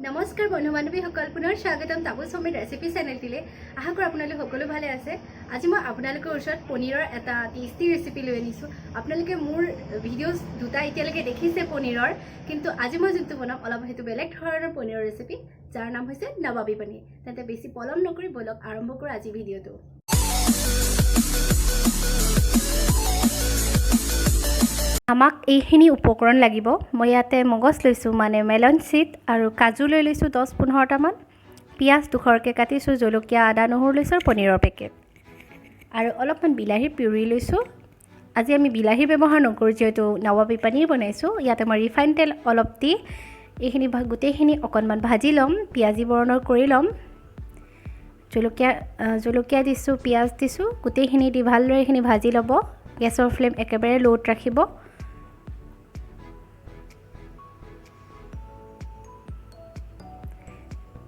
নমস্কাৰ বন্ধু বান্ধৱীসকল, পুনৰ স্বাগতম তাবু সমিৰ ৰেচিপি চেনেলটিলে। আশা কৰোঁ আপোনালোক সকলো ভালে আছে। আজি মই আপোনালোকৰ ওচৰত পনীৰৰ এটা টেষ্টি ৰেচিপি লৈ আনিছোঁ। আপোনালোকে মোৰ ভিডিঅ'জ দুটা এতিয়ালৈকে দেখিছে পনীৰৰ, কিন্তু আজি মই যোনটো বনাম অলপ সেইটো বেলেগ ধৰণৰ পনীৰৰ ৰেচিপি, যাৰ নাম হৈছে নবাবী পনীৰ। তেন্তে বেছি পলম নকৰি বলক আৰম্ভ কৰোঁ আজি ভিডিঅ'টো। আমাক এইখিনি উপকৰণ লাগিব। মই ইয়াতে মগজ লৈছোঁ, মানে মেলন চিড আৰু কাজু লৈ লৈছোঁ 10-15টামান, পিঁয়াজ দুখৰকৈ কাটিছোঁ, জলকীয়া, আদা, নহৰু লৈছোঁ আৰু পনীৰৰ পেকেট আৰু অলপমান বিলাহীৰ পিউৰি লৈছোঁ। আজি আমি বিলাহীৰ ব্যৱহাৰ নকৰোঁ, যিহেতু নবাবী পনীৰ বনাইছোঁ। ইয়াতে মই ৰিফাইন তেল অলপ দি এইখিনি গোটেইখিনি অকণমান ভাজি ল'ম, পিঁয়াজী বৰণৰ কৰি ল'ম। জলকীয়া দিছোঁ, পিঁয়াজ দিছোঁ, গোটেইখিনি দি ভালদৰে এইখিনি ভাজি ল'ব। গেছৰ ফ্লেম একেবাৰে ল'ত ৰাখিব।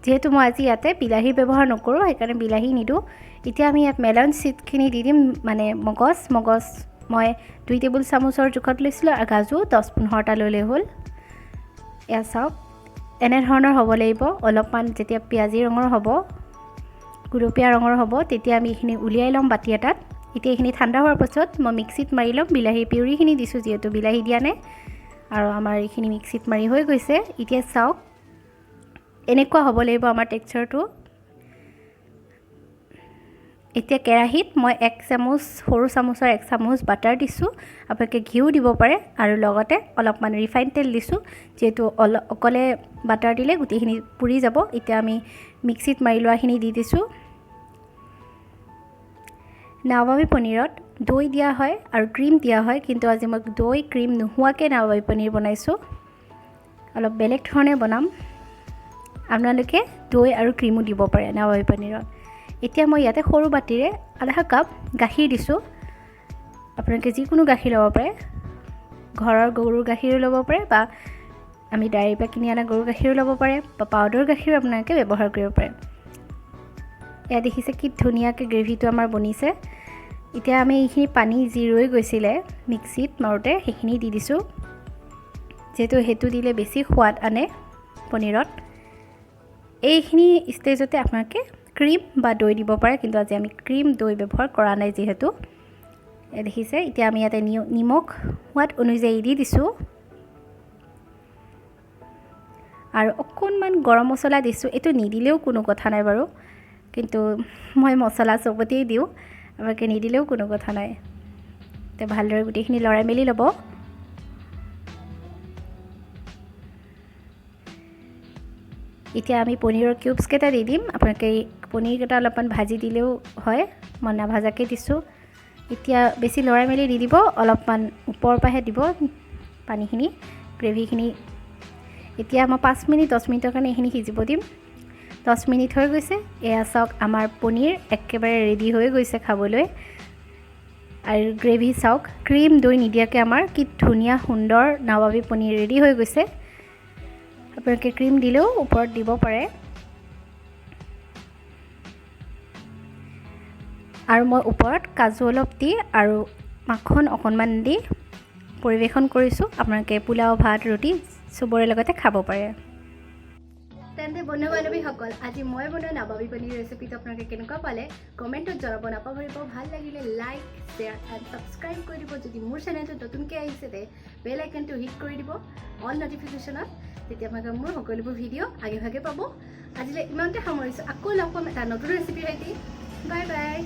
যিহেতু মই আজি ইয়াতে বিলাহী ব্যৱহাৰ নকৰোঁ, সেইকাৰণে বিলাহী নিদিওঁ। এতিয়া আমি ইয়াত মেলন চিডখিনি দি দিম, মানে মগজ মই 2 টেবুল চামুচৰ জোখত লৈছিলোঁ আৰু কাজু 10-15টা ল'লে হ'ল। এয়া চাওক, এনেধৰণৰ হ'ব লাগিব। অলপমান যেতিয়া পিঁয়াজী ৰঙৰ হ'ব, গুলপীয়া ৰঙৰ হ'ব, তেতিয়া আমি এইখিনি উলিয়াই ল'ম বাতি এটাত। এতিয়া এইখিনি ঠাণ্ডা হোৱাৰ পাছত মই মিক্সিত মাৰি ল'ম। বিলাহীৰ পিউৰিখিনি দিছোঁ, যিহেতু বিলাহী দিয়া নাই, আৰু আমাৰ এইখিনি মিক্সিত মাৰি হৈ গৈছে। এতিয়া চাওক, এনেকুৱা হ'ব লাগিব আমাৰ টেক্সচাৰটো। এতিয়া কেৰাহীত মই 1 চামুচ, সৰু চামুচৰ 1 চামুচ বাটাৰ দিছোঁ। আপোনালোকে ঘিউ দিব পাৰে আৰু লগতে অলপমান ৰিফাইন তেল দিছোঁ, যিহেতু অকলে বাটাৰ দিলে গোটেইখিনি পুৰি যাব। এতিয়া আমি মিক্সিত মাৰি লোৱাখিনি দি দিছোঁ। নবাবী পনীৰত দৈ দিয়া হয় আৰু ক্ৰীম দিয়া হয়, কিন্তু আজি মই দৈ ক্ৰীম নোহোৱাকৈ নবাবী পনীৰ বনাইছোঁ। অলপ বেলেগ ধৰণে বনাম। আপোনালোকে দৈ আৰু ক্ৰীমো দিব পাৰে নবাবী পনীৰত। এতিয়া মই ইয়াতে সৰু বাতিৰে আধা কাপ গাখীৰ দিছোঁ। আপোনালোকে যিকোনো গাখীৰ ল'ব পাৰে, ঘৰৰ গৰুৰ গাখীৰো ল'ব পাৰে, বা আমি ডায়েৰীৰ পৰা কিনি অনা গৰুৰ গাখীৰো ল'ব পাৰে, বা পাউডাৰ গাখীৰো আপোনালোকে ব্যৱহাৰ কৰিব পাৰে। এয়া দেখিছে কি ধুনীয়াকৈ গ্ৰেভিটো আমাৰ বনিছে। এতিয়া আমি এইখিনি পানী যি ৰৈ গৈছিলে মিক্সিত মাৰোঁতে, সেইখিনি দি দিছোঁ, যিহেতু সেইটো দিলে বেছি সোৱাদ আনে পনীৰত। এইখিনি ষ্টেজতে আপোনালোকে ক্ৰীম বা দৈ দিব পাৰে, কিন্তু আজি আমি ক্ৰীম দৈ ব্যৱহাৰ কৰা নাই যিহেতু। দেখিছে, এতিয়া আমি ইয়াতে নিমখ সোৱাদ অনুযায়ী দি দিছোঁ আৰু অকণমান গৰম মছলা দিছোঁ। এইটো নিদিলেও কোনো কথা নাই বাৰু, কিন্তু মই মছলা চবতেই দিওঁ, আপোনালোকে নিদিলেও কোনো কথা নাই। এতিয়া ভালদৰে গোটেইখিনি লৰাই মেলি ল'ব। এতিয়া আমি পনীৰৰ কিউবছকেইটা দি দিম। আপোনালোকে পনীৰকেইটা অলপমান ভাজি দিলেও হয়, মই নাভাজাকৈ দিছোঁ। এতিয়া বেছি লৰাই মেলি দি দিব, অলপমান ওপৰৰ পৰাহে দিব পানীখিনি, গ্ৰেভিখিনি। এতিয়া মই 5 মিনিট 10 মিনিটৰ কাৰণে এইখিনি সিজিব দিম। 10 মিনিট হৈ গৈছে। এয়া চাওক, আমাৰ পনীৰ একেবাৰে ৰেডি হৈ গৈছে খাবলৈ। আৰু গ্ৰেভি চাওক, ক্ৰীম দৈ নিদিয়াকৈ আমাৰ কি ধুনীয়া সুন্দৰ নবাবী পনীৰ ৰেডি হৈ গৈছে। আপোনালোকে ক্ৰীম দিলেও ওপৰত দিব পাৰে। আৰু মই ওপৰত কাজু অলপ দি আৰু মাখন অকণমান দি পৰিৱেশন কৰিছোঁ। আপোনালোকে পোলাও, ভাত, ৰুটি চবৰে লগতে খাব পাৰে। তেন্তে বন্ধু বান্ধৱীসকল, আজি মই বনোৱা নবাবী পনীৰ ৰেচিপিটো আপোনালোকে কেনেকুৱা পালে কমেণ্টত জনাব নাপাহৰিব। ভাল লাগিলে লাইক, শ্বেয়াৰ এণ্ড ছাবস্ক্ৰাইব কৰি দিব। যদি মোৰ চেনেলটো নতুনকৈ আহিছে, তে বেল আইকনটো হিট কৰি দিব অল নটিফিকেশ্যনত, তেতিয়া আপোনালোকে মোৰ সকলোবোৰ ভিডিঅ' আগে ভাগে পাব। আজিলৈ ইমানতে সামৰিছোঁ। আকৌ লগ পাম এটা নতুন ৰেচিপিৰ সৈতে। Bye bye.